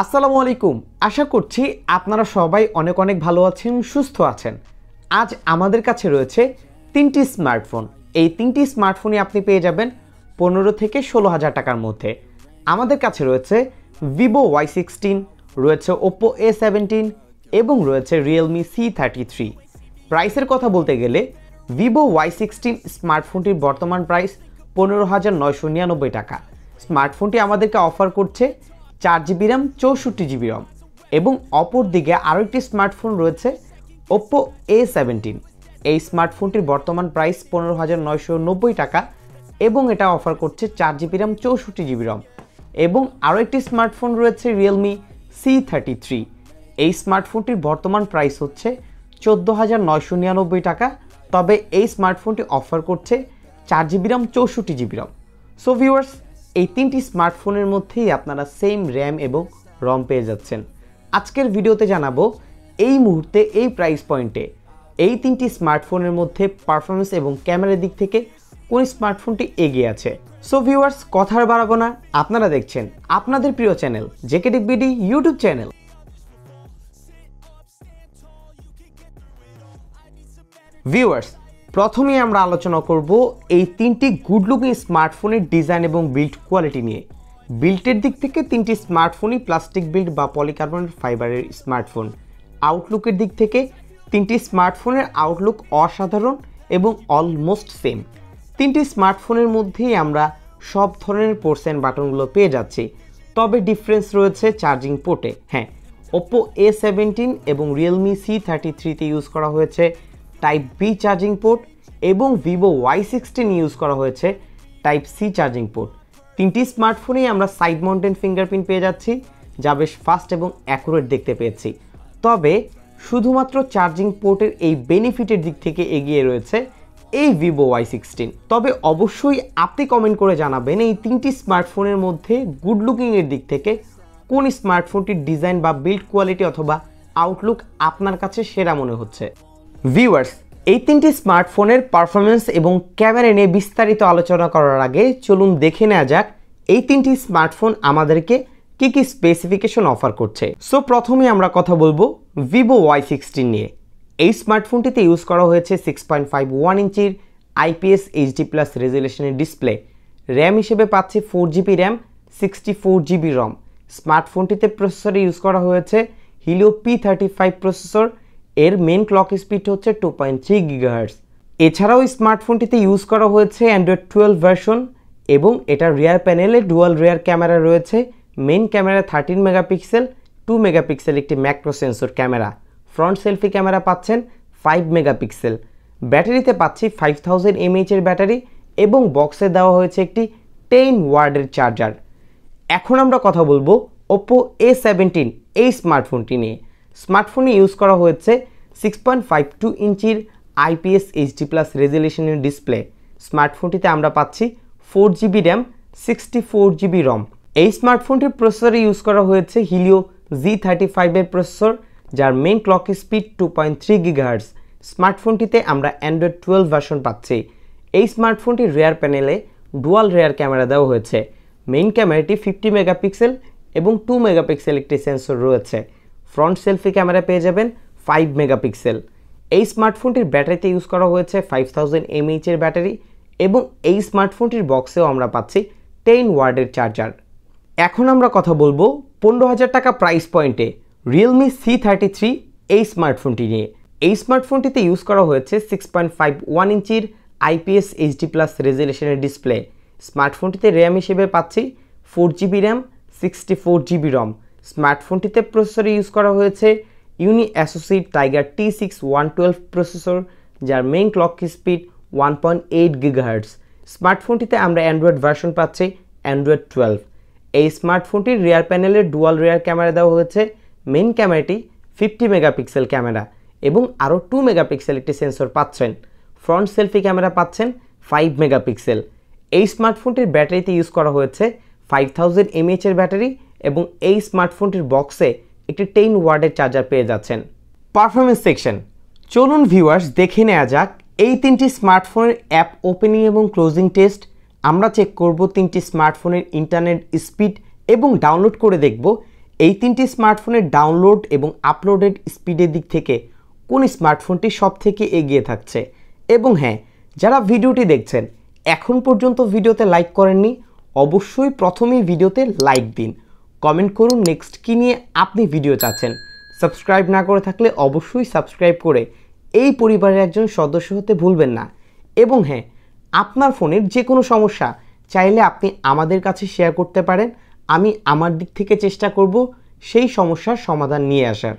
আসসালামু আলাইকুম। আশা করছি আপনারা সবাই অনেক অনেক ভালো আছেন, সুস্থ আছেন। আজ আমাদের কাছে রয়েছে তিনটি স্মার্টফোন। এই তিনটি স্মার্টফোনই আপনি পেয়ে যাবেন 15 থেকে 16,000 টাকার মধ্যে। আমাদের কাছে রয়েছে Vivo Y16, রয়েছে Oppo A17 এবং রয়েছে Realme C33। প্রাইসের কথা বলতে গেলে Vivo Y16 স্মার্টফোনটির বর্তমান প্রাইস 15,999 টাকা। স্মার্টফোনটি আমাদেরকে অফার করছে 4GB RAM 64GB ROM এবং অপর দিকে আরও একটি স্মার্টফোন রয়েছে Oppo A17। এই স্মার্টফোনটির বর্তমান প্রাইস 15,990 টাকা এবং এটা অফার করছে 4GB RAM 64GB ROM এবং আরও একটি স্মার্টফোন রয়েছে Realme C33। এই স্মার্টফোনটির বর্তমান প্রাইস হচ্ছে 14,999 টাকা, তবে এই স্মার্টফোনটি অফার করছে 4GB RAM 64GB ROM। So viewers, এই তিনটি স্মার্টফোনের মধ্যেই আপনারা সেম র্যাম এবং রম পেয়ে যাচ্ছেন। আজকের ভিডিওতে জানাবো এই মুহূর্তে এই প্রাইস পয়েন্টে এই তিনটি স্মার্টফোনের মধ্যে পারফরমেন্স এবং ক্যামেরার দিক থেকে কোন স্মার্টফোনটি এগিয়ে আছে। সো ভিউয়ার্স, কথা আর বাড়াবো না, আপনারা দেখছেন আপনাদের প্রিয় channel JK tech BD YouTube channel. Viewers, প্রথমেই আমরা আলোচনা করব এই তিনটি গুড লুকিং স্মার্টফোনের ডিজাইন এবং বিল্ড কোয়ালিটি নিয়ে। বিল্ডের দিক থেকে তিনটি স্মার্টফোনই প্লাস্টিক বিল্ড বা পলিকার্বনেট ফাইবারের স্মার্টফোন। আউটলুকের দিক থেকে তিনটি স্মার্টফোনের আউটলুক অসাধারণ এবং অলমোস্ট সেম। তিনটি স্মার্টফোনের মধ্যেই আমরা সব ধরনের পোর্টস অ্যান্ড বাটনগুলো পেয়ে যাচ্ছি, তবে ডিফারেন্স রয়েছে চার্জিং পোর্টে। হ্যাঁ, Oppo A17 এবং Realme C33তে ইউজ করা হয়েছে টাইপ বি চার্জিং পোর্ট এবং Vivo Y16 ইউজ করা হয়েছে টাইপ সি চার্জিং পোর্ট। তিনটি স্মার্টফোনেই আমরা সাইড মাউন্টেন ফিঙ্গারপ্রিন্ট পেয়ে যাচ্ছি, যা বেশ ফাস্ট এবং অ্যাকুরেট দেখতে পেয়েছি। তবে শুধুমাত্র চার্জিং পোর্টের এই বেনিফিটের দিক থেকে এগিয়ে রয়েছে এই Vivo Y16। তবে অবশ্যই আপনি কমেন্ট করে জানাবেন এই তিনটি স্মার্টফোনের মধ্যে গুড লুকিংয়ের দিক থেকে কোন স্মার্টফোনটির ডিজাইন বা বিল্ড কোয়ালিটি অথবা আউটলুক আপনার কাছে সেরা মনে হচ্ছে। ভিউয়ার্স, এই তিনটি স্মার্টফোনের পারফরমেন্স এবং ক্যামেরা নিয়ে বিস্তারিত আলোচনা করার আগে চলুন দেখে নেওয়া যাক এই তিনটি স্মার্টফোন আমাদেরকে কি কি স্পেসিফিকেশন অফার করছে। সো প্রথমে আমরা কথা বলবো Vivo Y16 নিয়ে। এই স্মার্টফোনটিতে ইউজ করা হয়েছে 6.51 ইঞ্চির IPS HD+ রেজুলেশনের ডিসপ্লে। র্যাম হিসেবে পাচ্ছি 4GB র্যাম 64GB ROM। স্মার্টফোনটিতে প্রসেসরে ইউজ করা হয়েছে Helio P35 প্রসেসর। এর মেন ক্লক স্পিড হচ্ছে 2.3 GHz। এছাড়াও স্মার্টফোনটিতে ইউজ করা হয়েছে Android 12 ভার্সন এবং এটার রিয়ার প্যানেলে ডুয়াল রিয়ার ক্যামেরা রয়েছে। মেন ক্যামেরা 13 মেগাপিক্সেল, 2 মেগাপিক্সেল একটি macro sensor camera. Front selfie camera পাচ্ছেন 5 মেগাপিক্সেল। ব্যাটারিতে পাচ্ছি 5000 mAh এর ব্যাটারি এবং বক্সে দেওয়া হয়েছে একটি 10 ওয়াটের চার্জার। এখন আমরা কথা বলবো Oppo A17 এই স্মার্টফোনটি নিয়ে। স্মার্টফোনে ইউজ করা হয়েছে 6.52 ইঞ্চির IPS HD+ রেজুলেশনের ডিসপ্লে। স্মার্টফোনটিতে আমরা পাচ্ছি 4GB র্যাম 64GB ROM। এই স্মার্টফোনটির প্রসেসরে ইউজ করা হয়েছে Helio G35 এর প্রসেসর, যার মেইন ক্লক স্পিড 2.3 GHz। স্মার্টফোনটিতে আমরা Android 12 ভার্সন পাচ্ছি। এই স্মার্টফোনটির রিয়ার প্যানেলে ডুয়াল রিয়ার ক্যামেরা দেওয়া হয়েছে। মেইন ক্যামেরাটি 50 মেগাপিক্সেল এবং 2 মেগাপিক্সেল একটি সেন্সর রয়েছে। ফ্রন্ট সেলফি ক্যামেরা পেয়ে যাবেন 5 মেগাপিক্সেল। এই স্মার্টফোনটির ব্যাটারিতে ইউজ করা হয়েছে 5000 mAh এর ব্যাটারি এবং এই স্মার্টফোনটির বক্সেও আমরা পাচ্ছি 10 ওয়াটের চার্জার। এখন আমরা কথা বলবো 15,000 টাকা প্রাইস পয়েন্টে Realme C33 এই স্মার্টফোনটি নিয়ে। এই স্মার্টফোনটিতে ইউজ করা হয়েছে 6.51 ইঞ্চির IPS HD+ রেজুলেশনের ডিসপ্লে। স্মার্টফোনটিতে র্যাম হিসেবে পাচ্ছি 4GB র্যাম 64GB ROM। স্মার্টফোনটিতে প্রসেসরে ইউজ করা হয়েছে Unisoc Tiger T6 112 প্রসেসর, যার মেইন ক্লক স্পিড 1.8 GHz। স্মার্টফোনটিতে আমরা অ্যান্ড্রয়েড ভার্সন পাচ্ছি Android 12। এই স্মার্টফোনটির রিয়ার প্যানেলে ডুয়াল রিয়ার ক্যামেরা দেওয়া হয়েছে। মেইন ক্যামেরাটি 50 মেগাপিক্সেল ক্যামেরা এবং আরও 2 মেগাপিক্সেল একটি সেন্সর পাচ্ছেন। ফ্রন্ট সেলফি ক্যামেরা পাচ্ছেন 5 মেগাপিক্সেল। এই স্মার্টফোনটির ব্যাটারিতে ইউজ করা হয়েছে 5000 mAh এর ব্যাটারি এবং এই স্মার্টফোনটির বক্সে একটি 10 ওয়াটের চার্জার পেয়ে যাচ্ছেন। পারফরমেন্স সেকশন, চলুন ভিউয়ার্স দেখে নেওয়া যাক এই তিনটি স্মার্টফোনের অ্যাপ ওপেনিং এবং ক্লোজিং টেস্ট। আমরা চেক করব তিনটি স্মার্টফোনের ইন্টারনেট স্পিড এবং ডাউনলোড করে দেখব এই তিনটি স্মার্টফোনের ডাউনলোড এবং আপলোডেড স্পিডের দিক থেকে কোন স্মার্টফোনটি সবথেকে এগিয়ে থাকছে। এবং হ্যাঁ, যারা ভিডিওটি দেখছেন এখন পর্যন্ত ভিডিওতে লাইক করেননি, অবশ্যই প্রথমেই ভিডিওতে লাইক দিন, কমেন্ট করুন নেক্সট কী নিয়ে আপনি ভিডিও চাচ্ছেন। সাবস্ক্রাইব না করে থাকলে অবশ্যই সাবস্ক্রাইব করে এই পরিবারের একজন সদস্য হতে ভুলবেন না। এবং হ্যাঁ, আপনার ফোনের যে কোনো সমস্যা চাইলে আপনি আমাদের কাছে শেয়ার করতে পারেন, আমি আমার দিক থেকে চেষ্টা করব সেই সমস্যার সমাধান নিয়ে আসার।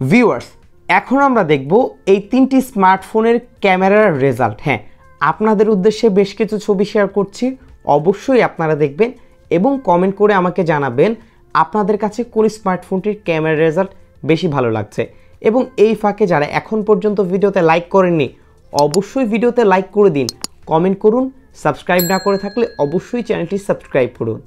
ভিউয়ার্স, এখন আমরা দেখব এই তিনটি স্মার্টফোনের ক্যামেরার রেজাল্ট। হ্যাঁ, আপনাদের উদ্দেশ্যে বেশ কিছু ছবি শেয়ার করছি, অবশ্যই আপনারা দেখবেন এবং কমেন্ট করে আমাকে জানাবেন আপনাদের কাছে কোন স্মার্টফোনটির ক্যামেরার রেজাল্ট বেশি ভালো লাগছে। এবং এই ফাঁকে যারা এখন পর্যন্ত ভিডিওতে লাইক করেননি অবশ্যই ভিডিওতে লাইক করে দিন, কমেন্ট করুন, সাবস্ক্রাইব না করে থাকলে অবশ্যই চ্যানেলটি সাবস্ক্রাইব করুন।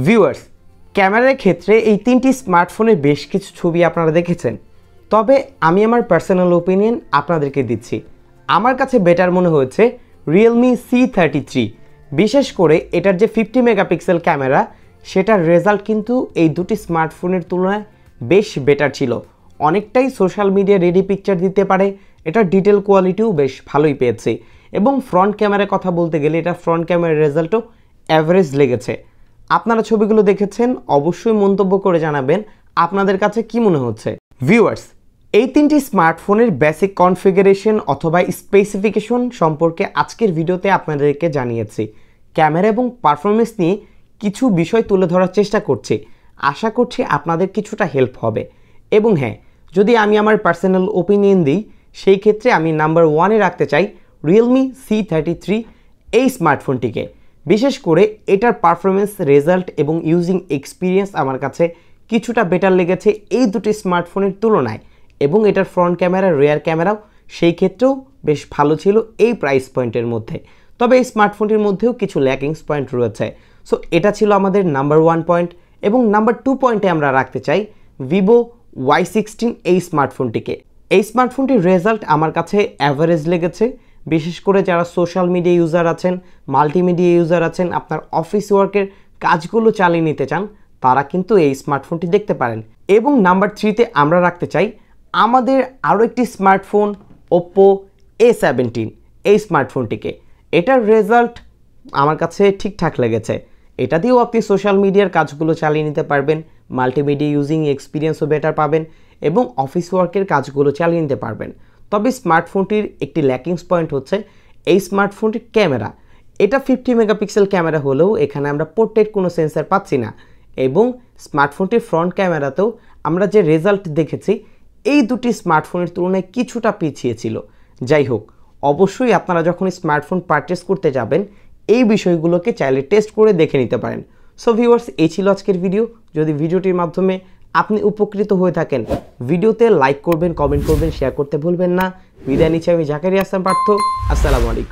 ভিউয়ার্স, ক্যামেরার ক্ষেত্রে এই তিনটি স্মার্টফোনের বেশ কিছু ছবি আপনারা দেখেছেন, তবে আমি আমার পার্সোনাল ওপিনিয়ন আপনাদেরকে দিচ্ছি। আমার কাছে বেটার মনে হয়েছে Realme C33। বিশেষ করে এটার যে 50 মেগাপিক্সেল ক্যামেরা, সেটার রেজাল্ট কিন্তু এই দুটি স্মার্টফোনের তুলনায় বেশ বেটার ছিল। অনেকটাই সোশ্যাল মিডিয়া রেডি পিকচার দিতে পারে, এটার ডিটেল কোয়ালিটিও বেশ ভালোই পেয়েছে। এবং ফ্রন্ট ক্যামেরার কথা বলতে গেলে এটা ফ্রন্ট ক্যামেরার রেজাল্টও অ্যাভারেজ লেগেছে। আপনারা ছবিগুলো দেখেছেন, অবশ্যই মন্তব্য করে জানাবেন আপনাদের কাছে কি মনে হচ্ছে। ভিউয়ার্স, এই তিনটি স্মার্টফোনের বেসিক কনফিগারেশন অথবা স্পেসিফিকেশন সম্পর্কে আজকের ভিডিওতে আপনাদেরকে জানিয়েছি। ক্যামেরা এবং পারফরমেন্স নিয়ে কিছু বিষয় তুলে ধরার চেষ্টা করছি, আশা করছি আপনাদের কিছুটা হেল্প হবে। এবং হ্যাঁ, যদি আমি আমার পার্সোনাল ওপিনিয়ন দিই, সেই ক্ষেত্রে আমি নাম্বার 1-এ রাখতে চাই Realme C33 এই স্মার্টফোনটিকে। বিশেষ করে এটার পারফরমেন্স, রেজাল্ট এবং ইউজিং এক্সপিরিয়েন্স আমার কাছে কিছুটা বেটার লেগেছে এই দুটি স্মার্টফোনের তুলনায়। এবং এটার ফ্রন্ট ক্যামেরা, রিয়ার ক্যামেরাও সেই ক্ষেত্রেও বেশ ভালো ছিল এই প্রাইস পয়েন্টের মধ্যে। তবে এই স্মার্টফোনটির মধ্যেও কিছু ল্যাকিংস পয়েন্ট রয়েছে। সো এটা ছিল আমাদের নাম্বার 1 পয়েন্ট। এবং নাম্বার 2 পয়েন্টে আমরা রাখতে চাই Vivo Y16 এই স্মার্টফোনটিকে। এই স্মার্টফোনটির রেজাল্ট আমার কাছে অ্যাভারেজ লেগেছে। বিশেষ করে যারা সোশ্যাল মিডিয়া ইউজার আছেন, মাল্টিমিডিয়া ইউজার আছেন, আপনার অফিস ওয়ার্কের কাজগুলো চালিয়ে নিতে চান, তারা কিন্তু এই স্মার্টফোনটি দেখতে পারেন। এবং নাম্বার 3-তে আমরা রাখতে চাই আমাদের আরও একটি স্মার্টফোন Oppo A17 এই স্মার্টফোনটিকে। এটার রেজাল্ট আমার কাছে ঠিকঠাক লেগেছে। এটা দিয়েও আপনি সোশ্যাল মিডিয়ার কাজগুলো চালিয়ে নিতে পারবেন, মাল্টিমিডিয়া ইউজিং এক্সপিরিয়েন্সও বেটার পাবেন এবং অফিস ওয়ার্কের কাজগুলো চালিয়ে নিতে পারবেন। তবে স্মার্টফোনটির একটি ল্যাকিংস পয়েন্ট হচ্ছে এই স্মার্টফোনটির ক্যামেরা। এটা 50 মেগাপিক্সেল ক্যামেরা হলেও এখানে আমরা পোর্ট্রেট কোনো সেন্সর পাচ্ছি না। এবং স্মার্টফোনটির ফ্রন্ট ক্যামেরাতেও আমরা যে রেজাল্ট দেখেছি এই দুটি স্মার্টফোনের তুলনায় কিছুটা পিছিয়ে ছিল। যাই হোক, অবশ্যই আপনারা যখন স্মার্টফোন পারচেস করতে যাবেন এই বিষয়গুলোকে চাইলে টেস্ট করে দেখে নিতে পারেন। সো ভিউয়ার্স, এই ছিল আজকের ভিডিও। যদি ভিডিওটির মাধ্যমে আপনি উপকৃত হয়ে থাকেন, ভিডিওতে লাইক করবেন, কমেন্ট করবেন, শেয়ার করতে ভুলবেন না। বিদায় নিচ্ছি আমি জাকারিয়া হাসান পার্থ। আসসালামু আলাইকুম।